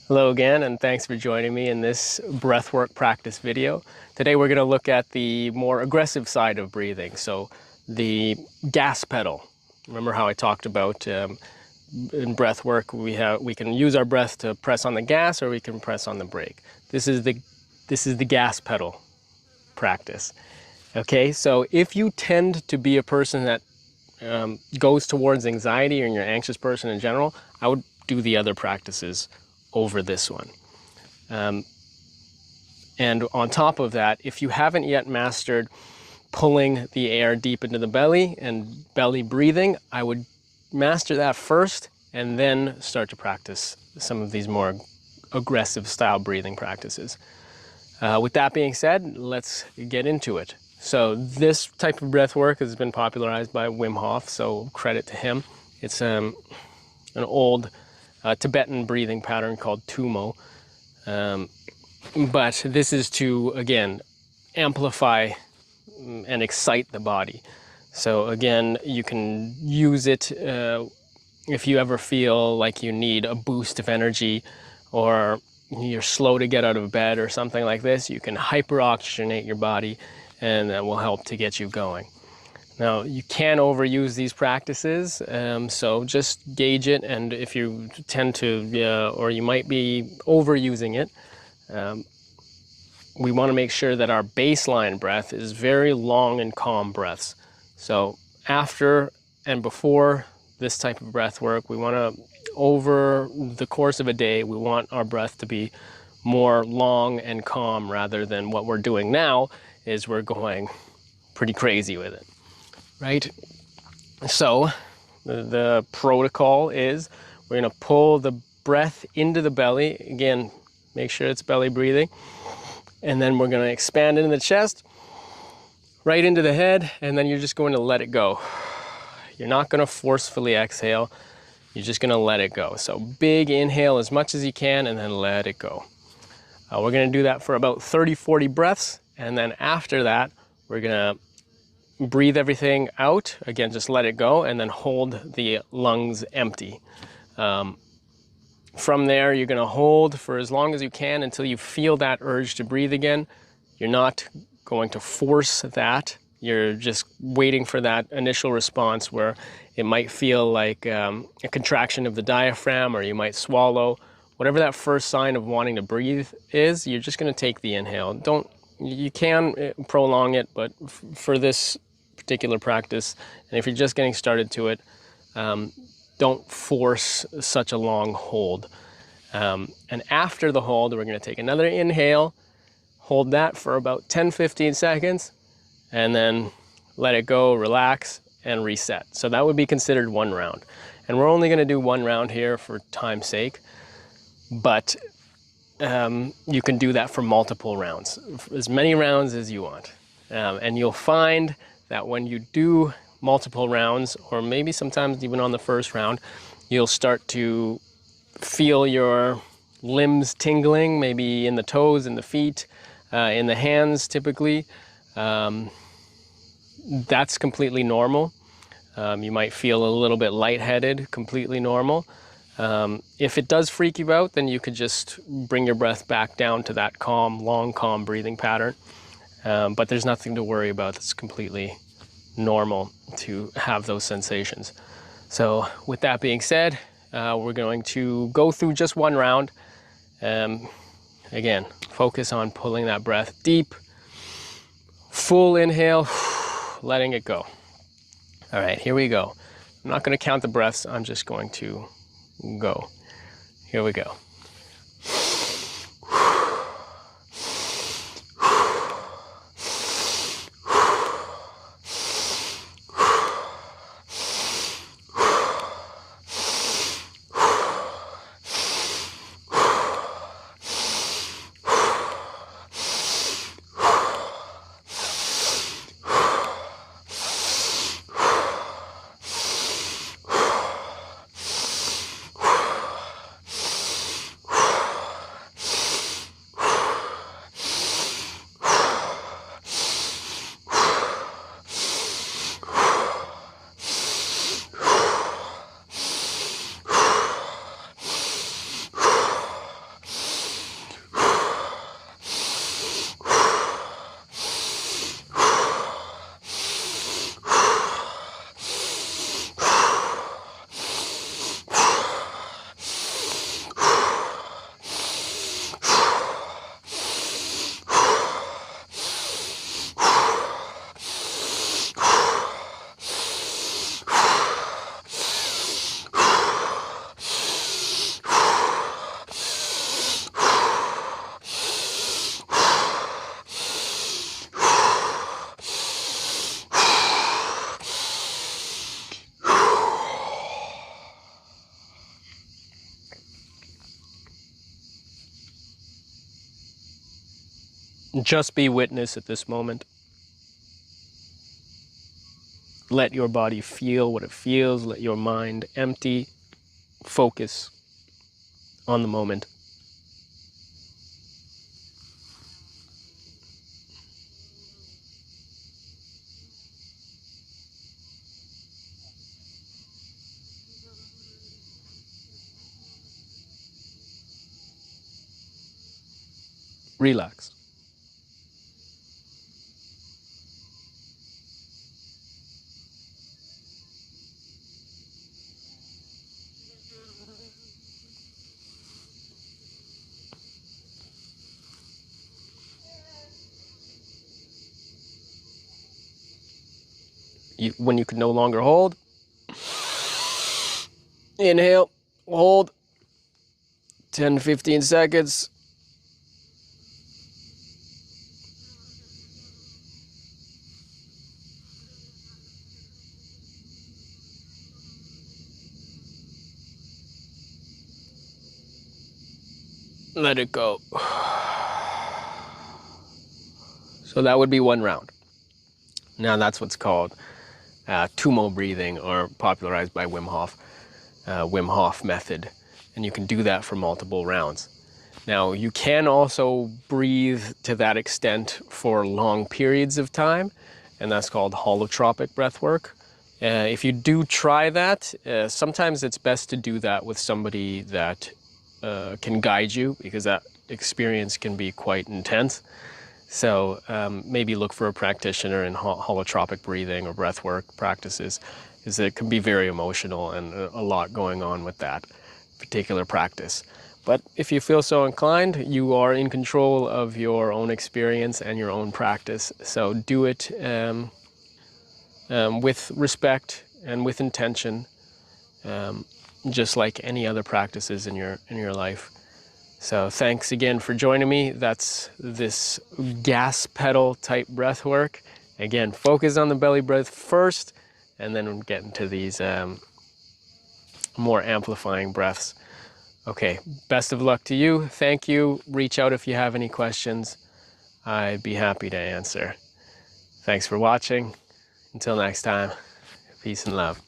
Hello again, and thanks for joining me in this breathwork practice video. Today we're going to look at the more aggressive side of breathing, so the gas pedal. Remember how I talked about in breathwork we can use our breath to press on the gas or we can press on the brake. This is the gas pedal practice. Okay, so if you tend to be a person that goes towards anxiety or you're an anxious person in general, I would do the other practices over this one. And on top of that, if you haven't yet mastered pulling the air deep into the belly and belly breathing, I would master that first and then start to practice some of these more aggressive style breathing practices. With that being said, let's get into it. So this type of breath work has been popularized by Wim Hof, so credit to him. It's an old Tibetan breathing pattern called Tumo. But this is to, again, amplify and excite the body. So again, you can use it if you ever feel like you need a boost of energy or you're slow to get out of bed or something like this. You can hyperoxygenate your body and that will help to get you going. Now, you can overuse these practices, so just gauge it, and if you tend to, or you might be overusing it, we want to make sure that our baseline breath is very long and calm breaths. So after and before this type of breath work, we want to, over the course of a day, we want our breath to be more long and calm rather than what we're doing now is we're going pretty crazy with it. Right? So the protocol is we're going to pull the breath into the belly. Again, make sure it's belly breathing. And then we're going to expand into the chest, right into the head, and then you're just going to let it go. You're not going to forcefully exhale. You're just going to let it go. So big inhale as much as you can and then let it go. We're going to do that for about 30-40 breaths. And then after that, we're going to breathe everything out. Again, just let it go and then hold the lungs empty. From there, you're going to hold for as long as you can until you feel that urge to breathe again. You're not going to force that. You're just waiting for that initial response where it might feel like a contraction of the diaphragm or you might swallow. Whatever that first sign of wanting to breathe is, you're just going to take the inhale. You can prolong it, but for this particular practice, and if you're just getting started to it, don't force such a long hold. And after the hold, we're going to take another inhale, hold that for about 10-15 seconds, and then let it go, relax, and reset. So that would be considered one round. And we're only going to do one round here for time's sake, but you can do that for multiple rounds, as many rounds as you want. And you'll find that when you do multiple rounds, or maybe sometimes even on the first round, you'll start to feel your limbs tingling, maybe in the toes, in the feet, in the hands typically. That's completely normal. You might feel a little bit lightheaded, completely normal. If it does freak you out, then you could just bring your breath back down to that calm, long, calm breathing pattern. But there's nothing to worry about. It's completely normal to have those sensations. So with that being said, we're going to go through just one round. Again, focus on pulling that breath deep, full inhale, letting it go. All right, here we go. I'm not going to count the breaths. I'm just going to go. Here we go. Just be witness at this moment. Let your body feel what it feels. Let your mind empty. Focus on the moment. Relax. When you can no longer hold, inhale, hold, 10 to 15 seconds. Let it go. So that would be one round. Now that's what's called Tumo breathing, or popularized by Wim Hof method. And you can do that for multiple rounds. Now you can also breathe to that extent for long periods of time, and that's called holotropic breath work. If you do try that, sometimes it's best to do that with somebody that can guide you, because that experience can be quite intense. So maybe look for a practitioner in holotropic breathing or breathwork practices, because it can be very emotional and a lot going on with that particular practice. But if you feel so inclined, you are in control of your own experience and your own practice. So do it with respect and with intention, just like any other practices in your life. So thanks again for joining me. That's this gas pedal type breath work. Again, focus on the belly breath first, and then get into these more amplifying breaths. Okay, best of luck to you. Thank you. Reach out if you have any questions. I'd be happy to answer. Thanks for watching. Until next time, peace and love.